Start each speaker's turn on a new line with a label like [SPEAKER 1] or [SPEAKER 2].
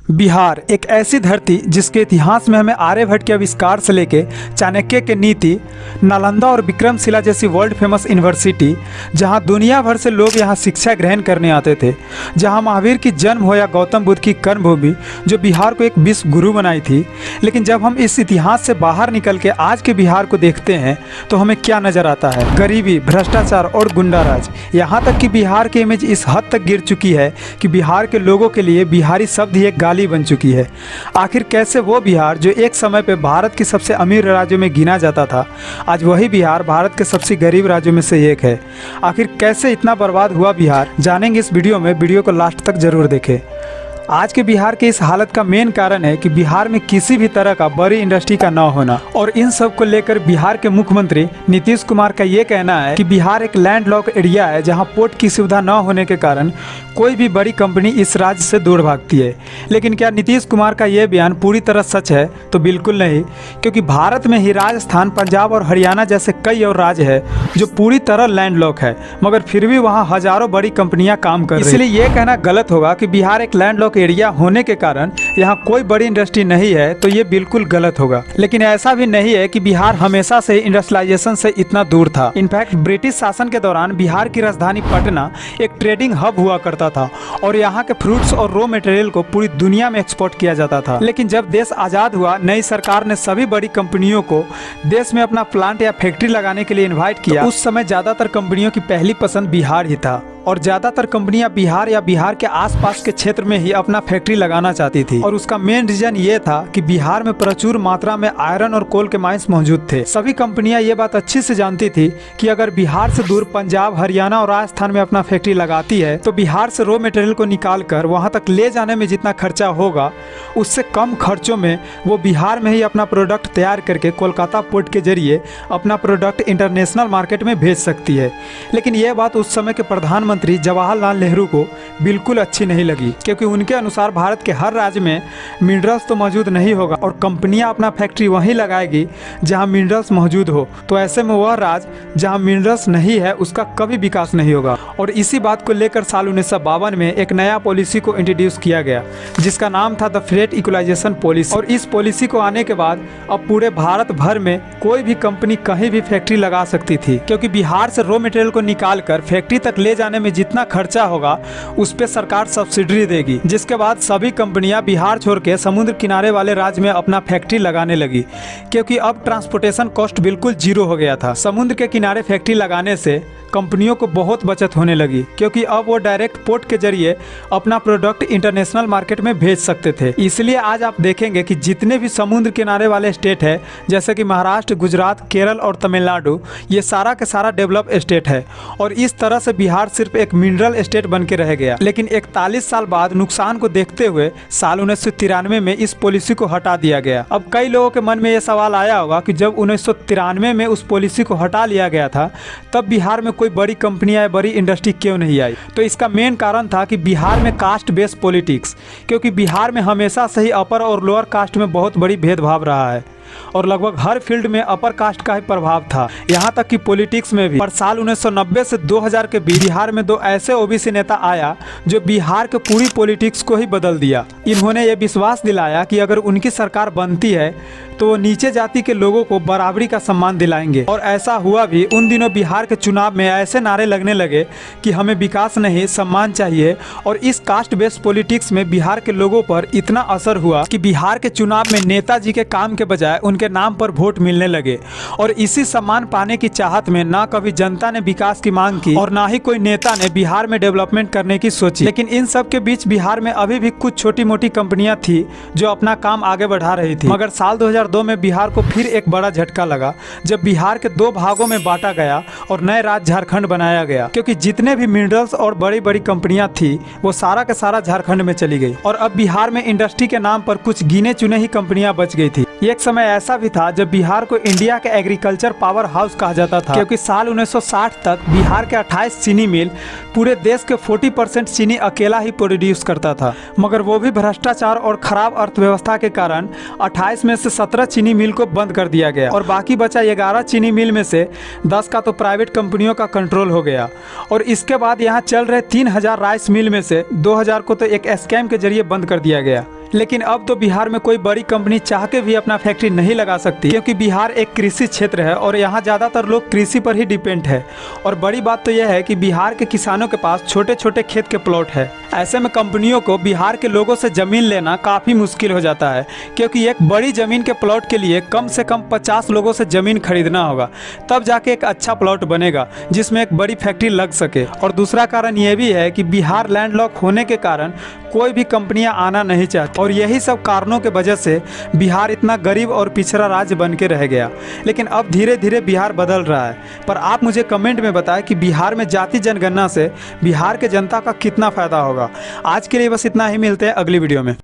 [SPEAKER 1] बिहार एक ऐसी धरती जिसके इतिहास में हमें आर्यभट्ट के आविष्कार से लेके चाणक्य के नीति, नालंदा और विक्रमशिला जैसी वर्ल्ड फेमस यूनिवर्सिटी, जहां दुनिया भर से लोग यहां शिक्षा ग्रहण करने आते थे, जहां महावीर की जन्म हो या गौतम बुद्ध की कर्मभूमि जो बिहार को एक विश्व गुरु बनाई थी। लेकिन जब हम इस इतिहास से बाहर निकल के आज के बिहार को देखते हैं तो हमें क्या नजर आता है? गरीबी, भ्रष्टाचार और गुंडाराज। यहाँ तक कि बिहार की इमेज इस हद तक गिर चुकी है कि बिहार के लोगों के लिए बिहारी शब्द ही एक गाली बन चुकी है। आखिर कैसे वो बिहार जो एक समय पे भारत के सबसे अमीर राज्यों में गिना जाता था, आज वही बिहार भारत के सबसे गरीब राज्यों में से एक है। आखिर कैसे इतना बर्बाद हुआ बिहार, जानेंगे इस वीडियो में। वीडियो को लास्ट तक जरूर देखें। आज के बिहार के इस हालत का मेन कारण है कि बिहार में किसी भी तरह का बड़ी इंडस्ट्री का न होना, और इन सब को लेकर बिहार के मुख्यमंत्री नीतीश कुमार का ये कहना है कि बिहार एक लैंडलॉक एरिया है जहां पोर्ट की सुविधा न होने के कारण कोई भी बड़ी कंपनी इस राज्य से दूर भागती है। लेकिन क्या नीतीश कुमार का ये बयान पूरी तरह सच है? तो बिल्कुल नहीं, क्योंकि भारत में ही राजस्थान, पंजाब और हरियाणा जैसे कई और राज्य है जो पूरी तरह लैंडलॉक है, मगर फिर भी वहाँ हजारों बड़ी कंपनियां काम कर रही हैं। इसलिए ये कहना गलत होगा कि बिहार एक लैंडलॉक एरिया होने के कारण यहाँ कोई बड़ी इंडस्ट्री नहीं है, तो ये बिल्कुल गलत होगा। लेकिन ऐसा भी नहीं है कि बिहार हमेशा से इंडस्ट्रियलाइजेशन से इतना दूर था। इनफैक्ट ब्रिटिश शासन के दौरान बिहार की राजधानी पटना एक ट्रेडिंग हब हुआ करता था और यहाँ के फ्रूट्स और रॉ मटेरियल को पूरी दुनिया में एक्सपोर्ट किया जाता था। लेकिन जब देश आजाद हुआ, नई सरकार ने सभी बड़ी कंपनियों को देश में अपना प्लांट या फैक्ट्री लगाने के लिए इन्वाइट किया। उस समय ज्यादातर कंपनियों की पहली पसंद बिहार ही था और ज्यादातर कंपनियां बिहार या बिहार के आसपास के क्षेत्र में ही अपना फैक्ट्री लगाना चाहती थी। और उसका मेन रीजन ये था कि बिहार में प्रचुर मात्रा में आयरन और कोल के माइंस मौजूद थे। सभी कंपनियां ये बात अच्छी से जानती थी कि अगर बिहार से दूर पंजाब, हरियाणा और राजस्थान में अपना फैक्ट्री लगाती है तो बिहार से रॉ मटेरियल को निकाल कर वहाँ तक ले जाने में जितना खर्चा होगा, उससे कम खर्चों में वो बिहार में ही अपना प्रोडक्ट तैयार करके कोलकाता पोर्ट के जरिए अपना प्रोडक्ट इंटरनेशनल मार्केट में भेज सकती है। लेकिन यह बात उस समय के प्रधानमंत्री जवाहरलाल नेहरू को बिल्कुल अच्छी नहीं लगी, क्योंकि उनके अनुसार भारत के हर राज्य में मिनरल्स तो मौजूद नहीं होगा और कंपनियां अपना फैक्ट्री वहीं लगाएगी जहां मिनरल्स मौजूद हो। तो ऐसे में वह राज्य जहां मिनरल्स नहीं है उसका कभी विकास नहीं होगा। और इसी बात को लेकर साल 1952 में एक नया पॉलिसी को इंट्रोड्यूस किया गया जिसका नाम था द फ्रेट इक्वलाइजेशन पॉलिसी। और इस पॉलिसी को आने के बाद अब पूरे भारत भर में कोई भी कंपनी कहीं भी फैक्ट्री लगा सकती थी, क्योंकि बिहार से रॉ मटेरियल को निकाल कर फैक्ट्री तक ले जाने में जितना खर्चा होगा उस पे सरकार सब्सिडी देगी। जिसके बाद सभी कंपनियां बिहार छोड़ के समुद्र किनारे वाले राज्य में अपना फैक्ट्री लगाने लगी, क्योंकि अब ट्रांसपोर्टेशन कॉस्ट बिल्कुल जीरो हो गया था। समुद्र के किनारे फैक्ट्री लगाने से कंपनियों को बहुत बचत होने लगी, क्योंकि अब वो डायरेक्ट पोर्ट के जरिए अपना प्रोडक्ट इंटरनेशनल मार्केट में भेज सकते थे। इसलिए आज आप देखेंगे कि जितने भी समुद्र किनारे वाले स्टेट है, जैसे कि महाराष्ट्र, गुजरात, केरल और तमिलनाडु, ये सारा का सारा डेवलप स्टेट है। और इस तरह से बिहार सिर्फ एक मिनरल स्टेट बन के रह गया। लेकिन 41 साल बाद नुकसान को देखते हुए साल 1993 में इस पॉलिसी को हटा दिया गया। अब कई लोगों के मन में यह सवाल आया होगा कि जब 1993 में उस पॉलिसी को हटा लिया गया था तब बिहार में कोई बड़ी कंपनी या बड़ी इंडस्ट्री क्यों नहीं आई? तो इसका मेन कारण था कि बिहार में कास्ट बेस्ड पॉलिटिक्स, क्योंकि बिहार में हमेशा से ही अपर और लोअर कास्ट में बहुत बड़ी भेदभाव रहा है और लगभग हर फील्ड में अपर कास्ट का ही प्रभाव था, यहाँ तक कि पॉलिटिक्स में भी। पर साल 1990 से 2000 के बीच बिहार में दो ऐसे ओबीसी नेता आया जो बिहार के पूरी पॉलिटिक्स को ही बदल दिया। इन्होंने ये विश्वास दिलाया कि अगर उनकी सरकार बनती है तो वो नीचे जाति के लोगों को बराबरी का सम्मान दिलाएंगे। और ऐसा हुआ भी। उन दिनों बिहार के चुनाव में ऐसे नारे लगने लगे कि हमें विकास नहीं, सम्मान चाहिए। और इस कास्ट बेस्ड पॉलिटिक्स में बिहार के लोगों पर इतना असर हुआ कि बिहार के चुनाव में नेताजी के काम के बजाय उनके नाम पर वोट मिलने लगे। और इसी सम्मान पाने की चाहत में ना कभी जनता ने विकास की मांग की और ना ही कोई नेता ने बिहार में डेवलपमेंट करने की सोची। लेकिन इन सब के बीच बिहार में अभी भी कुछ छोटी मोटी कंपनियां थी जो अपना काम आगे बढ़ा रही थी। मगर साल 2002 में बिहार को फिर एक बड़ा झटका लगा जब बिहार के दो भागों में बांटा गया और नए राज्य झारखंड बनाया गया, क्योंकि जितने भी मिनरल्स और बड़ी बड़ी कंपनियां थी वो सारा का सारा झारखंड में चली गई। और अब बिहार में इंडस्ट्री के नाम पर कुछ गिने चुने ही कंपनियां बच गई थी। एक समय ऐसा भी था जब बिहार को इंडिया के एग्रीकल्चर पावर हाउस कहा जाता था, क्योंकि साल 1960 तक बिहार के 28 चीनी मिल पूरे देश के 40% चीनी अकेला ही प्रोड्यूस करता था। मगर वो भी भ्रष्टाचार और खराब अर्थव्यवस्था के कारण 28 में से 17 चीनी मिल को बंद कर दिया गया और बाकी बचा 11 चीनी मिल में से 10 का तो प्राइवेट कंपनियों का कंट्रोल हो गया। और इसके बाद यहाँ चल रहे 3000 राइस मिल में से 2000 को तो एक स्कैम के जरिए बंद कर दिया गया। लेकिन अब तो बिहार में कोई बड़ी कंपनी चाह के भी अपना फैक्ट्री नहीं लगा सकती, क्योंकि बिहार एक कृषि क्षेत्र है और यहाँ ज़्यादातर लोग कृषि पर ही डिपेंड है। और बड़ी बात तो यह है कि बिहार के किसानों के पास छोटे छोटे खेत के प्लॉट है। ऐसे में कंपनियों को बिहार के लोगों से ज़मीन लेना काफ़ी मुश्किल हो जाता है, क्योंकि एक बड़ी ज़मीन के प्लॉट के लिए कम से कम 50 लोगों से ज़मीन खरीदना होगा, तब जाके एक अच्छा प्लॉट बनेगा जिसमें एक बड़ी फैक्ट्री लग सके। और दूसरा कारण यह भी है कि बिहार लैंडलॉक होने के कारण कोई भी कंपनियां आना नहीं चाहती, और यही सब कारणों के वजह से बिहार इतना गरीब और पिछड़ा राज्य बन के रह गया। लेकिन अब धीरे धीरे बिहार बदल रहा है। पर आप मुझे कमेंट में बताएं कि बिहार में जाति जनगणना से बिहार के जनता का कितना फ़ायदा होगा। आज के लिए बस इतना ही, मिलते हैं अगली वीडियो में।